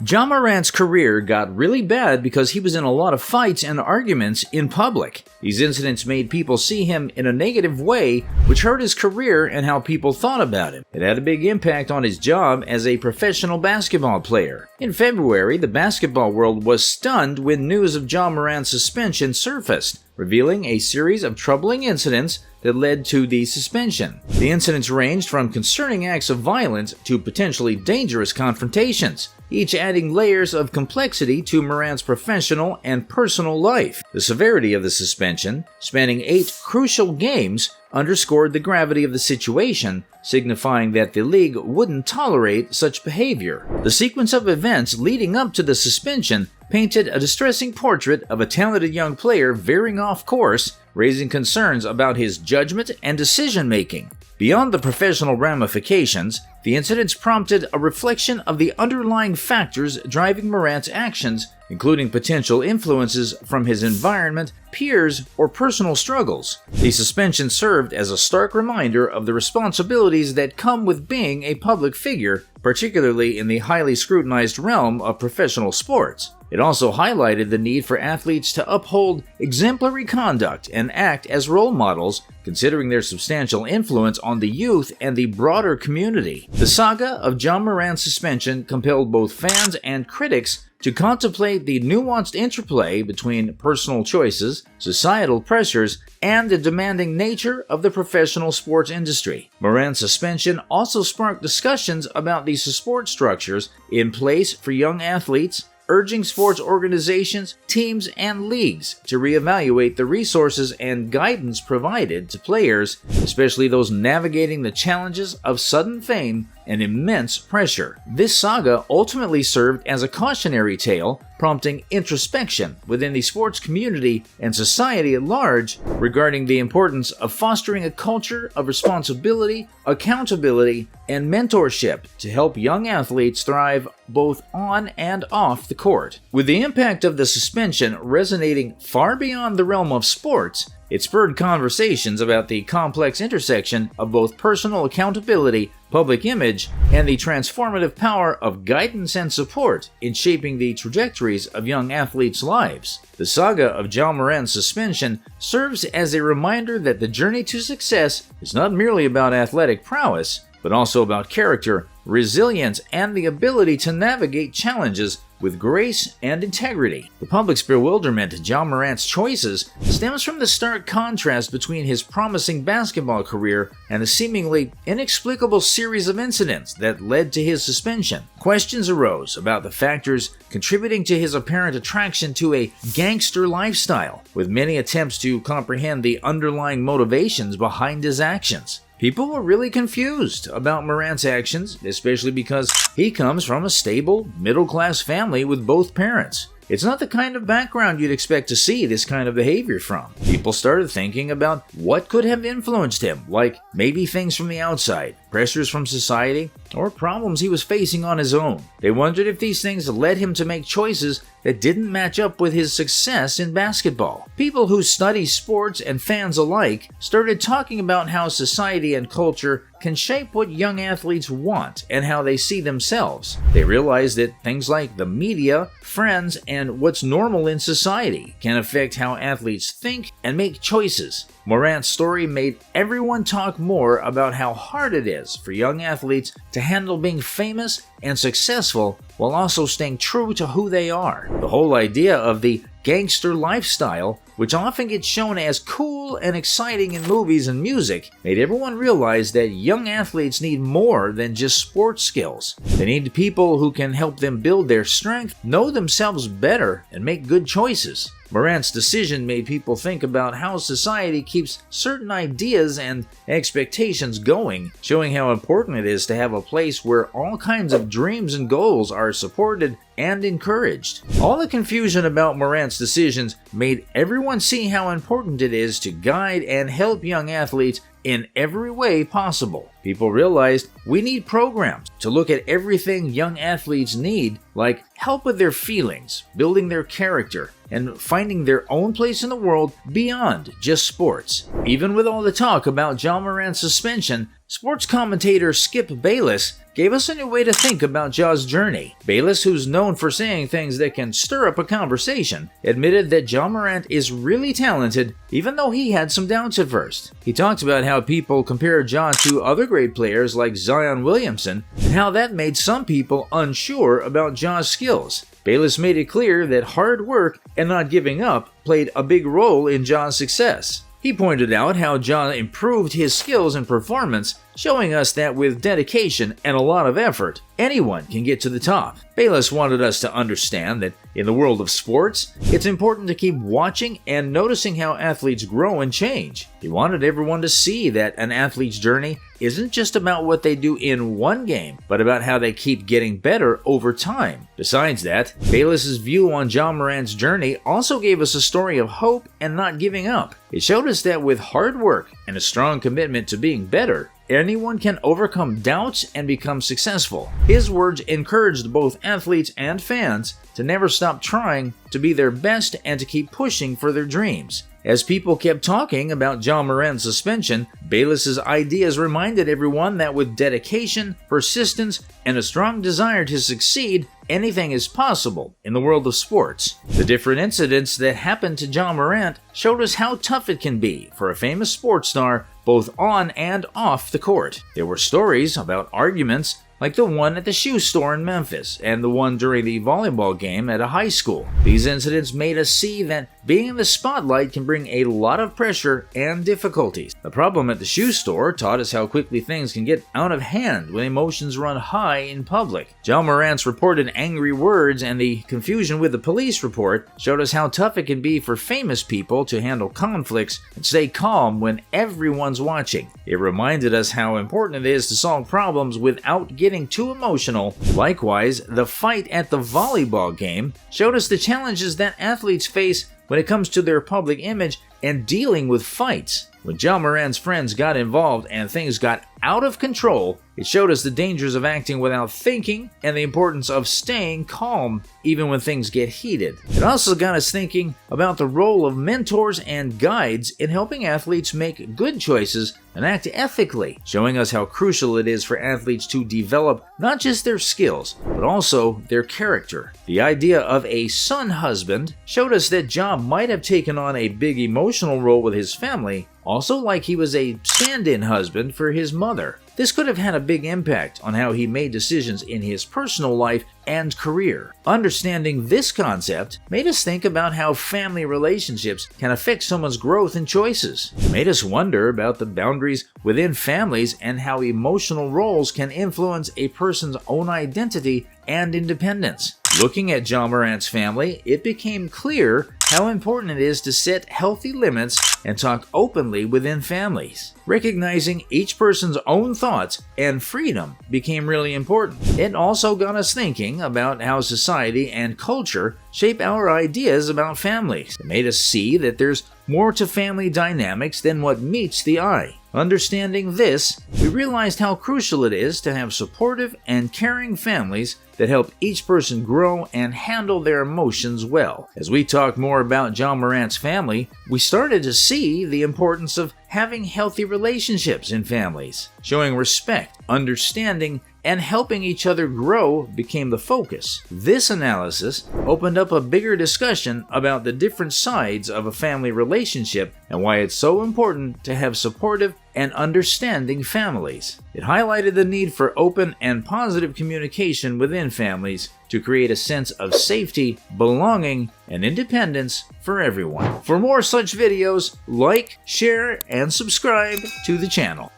Ja Morant's career got really bad because he was in a lot of fights and arguments in public. These incidents made people see him in a negative way, which hurt his career and how people thought about him. It had a big impact on his job as a professional basketball player. In February, the basketball world was stunned when news of Ja Morant's suspension surfaced, revealing a series of troubling incidents that led to the suspension. The incidents ranged from concerning acts of violence to potentially dangerous confrontations, each adding layers of complexity to Morant's professional and personal life. The severity of the suspension, spanning 8 crucial games, underscored the gravity of the situation, signifying that the league wouldn't tolerate such behavior. The sequence of events leading up to the suspension painted a distressing portrait of a talented young player veering off course, raising concerns about his judgment and decision-making. Beyond the professional ramifications, the incidents prompted a reflection of the underlying factors driving Morant's actions, including potential influences from his environment, peers, or personal struggles. The suspension served as a stark reminder of the responsibilities that come with being a public figure, particularly in the highly scrutinized realm of professional sports. It also highlighted the need for athletes to uphold exemplary conduct and act as role models, considering their substantial influence on the youth and the broader community. The saga of Ja Morant's suspension compelled both fans and critics to contemplate the nuanced interplay between personal choices, societal pressures, and the demanding nature of the professional sports industry. Morant's suspension also sparked discussions about the support structures in place for young athletes, urging sports organizations, teams, and leagues to reevaluate the resources and guidance provided to players, especially those navigating the challenges of sudden fame and immense pressure. This saga ultimately served as a cautionary tale, prompting introspection within the sports community and society at large regarding the importance of fostering a culture of responsibility, accountability, and mentorship to help young athletes thrive both on and off the court. With the impact of the suspension resonating far beyond the realm of sports, it spurred conversations about the complex intersection of both personal accountability, public image, and the transformative power of guidance and support in shaping the trajectories of young athletes' lives. The saga of Ja Morant's suspension serves as a reminder that the journey to success is not merely about athletic prowess, but also about character, resilience, and the ability to navigate challenges with grace and integrity. The public's bewilderment at Ja Morant's choices stems from the stark contrast between his promising basketball career and the seemingly inexplicable series of incidents that led to his suspension. Questions arose about the factors contributing to his apparent attraction to a gangster lifestyle, with many attempts to comprehend the underlying motivations behind his actions. People were really confused about Morant's actions, especially because he comes from a stable, middle-class family with both parents. It's not the kind of background you'd expect to see this kind of behavior from. People started thinking about what could have influenced him, like maybe things from the outside, pressures from society, or problems he was facing on his own. They wondered if these things led him to make choices that didn't match up with his success in basketball. People who study sports and fans alike started talking about how society and culture can shape what young athletes want and how they see themselves. They realized that things like the media, friends, and what's normal in society can affect how athletes think and make choices. Morant's story made everyone talk more about how hard it is for young athletes to handle being famous and successful while also staying true to who they are. The whole idea of the gangster lifestyle, which often gets shown as cool and exciting in movies and music, made everyone realize that young athletes need more than just sports skills. They need people who can help them build their strength, know themselves better, and make good choices. Morant's decision made people think about how society keeps certain ideas and expectations going, showing how important it is to have a place where all kinds of dreams and goals are supported and encouraged. All the confusion about Morant's decisions made everyone see how important it is to guide and help young athletes in every way possible. People realized we need programs to look at everything young athletes need, like help with their feelings, building their character, and finding their own place in the world beyond just sports. Even with all the talk about Ja Morant's suspension, Sports commentator Skip Bayless gave us a new way to think about Ja's journey. Bayless, who's known for saying things that can stir up a conversation, admitted that Ja Morant is really talented, even though he had some doubts at first. He talked about how people compare Ja to other great players like Zion Williamson, and how that made some people unsure about Ja's skills. Bayless made it clear that hard work and not giving up played a big role in Ja's success. He pointed out how Ja improved his skills and performance, showing us that with dedication and a lot of effort, anyone can get to the top. Bayless wanted us to understand that in the world of sports, it's important to keep watching and noticing how athletes grow and change. He wanted everyone to see that an athlete's journey isn't just about what they do in one game, but about how they keep getting better over time. Besides that, Bayless's view on Ja Morant's journey also gave us a story of hope and not giving up. It showed us that with hard work and a strong commitment to being better, anyone can overcome doubts and become successful. His words encouraged both athletes and fans to never stop trying to be their best and to keep pushing for their dreams. As people kept talking about Ja Morant's suspension, Bayless's ideas reminded everyone that with dedication, persistence, and a strong desire to succeed, anything is possible in the world of sports. The different incidents that happened to Ja Morant showed us how tough it can be for a famous sports star both on and off the court. There were stories about arguments like the one at the shoe store in Memphis and the one during the volleyball game at a high school. These incidents made us see that being in the spotlight can bring a lot of pressure and difficulties. The problem at the shoe store taught us how quickly things can get out of hand when emotions run high in public. Ja Morant's reported angry words and the confusion with the police report showed us how tough it can be for famous people to handle conflicts and stay calm when everyone's watching. It reminded us how important it is to solve problems without getting too emotional. Likewise, the fight at the volleyball game showed us the challenges that athletes face when it comes to their public image and dealing with fights. When Ja Morant's friends got involved and things got out of control, it showed us the dangers of acting without thinking and the importance of staying calm even when things get heated. It also got us thinking about the role of mentors and guides in helping athletes make good choices and act ethically, showing us how crucial it is for athletes to develop not just their skills, but also their character. The idea of a son husband showed us that Ja might have taken on a big emotional role with his family, also like he was a stand-in husband for his mother. This could have had a big impact on how he made decisions in his personal life and career. Understanding this concept made us think about how family relationships can affect someone's growth and choices. It made us wonder about the boundaries within families and how emotional roles can influence a person's own identity and independence. Looking at Ja Morant's family, it became clear how important it is to set healthy limits and talk openly within families. Recognizing each person's own thoughts and freedom became really important. It also got us thinking about how society and culture shape our ideas about families. It made us see that there's more to family dynamics than what meets the eye. Understanding this, we realized how crucial it is to have supportive and caring families that help each person grow and handle their emotions well. As we talked more about Ja Morant's family, we started to see the importance of having healthy relationships in families. Showing respect, understanding, and helping each other grow became the focus. This analysis opened up a bigger discussion about the different sides of a family relationship and why it's so important to have supportive and understanding families. It highlighted the need for open and positive communication within families to create a sense of safety, belonging, and independence for everyone. For more such videos, like, share, and subscribe to the channel.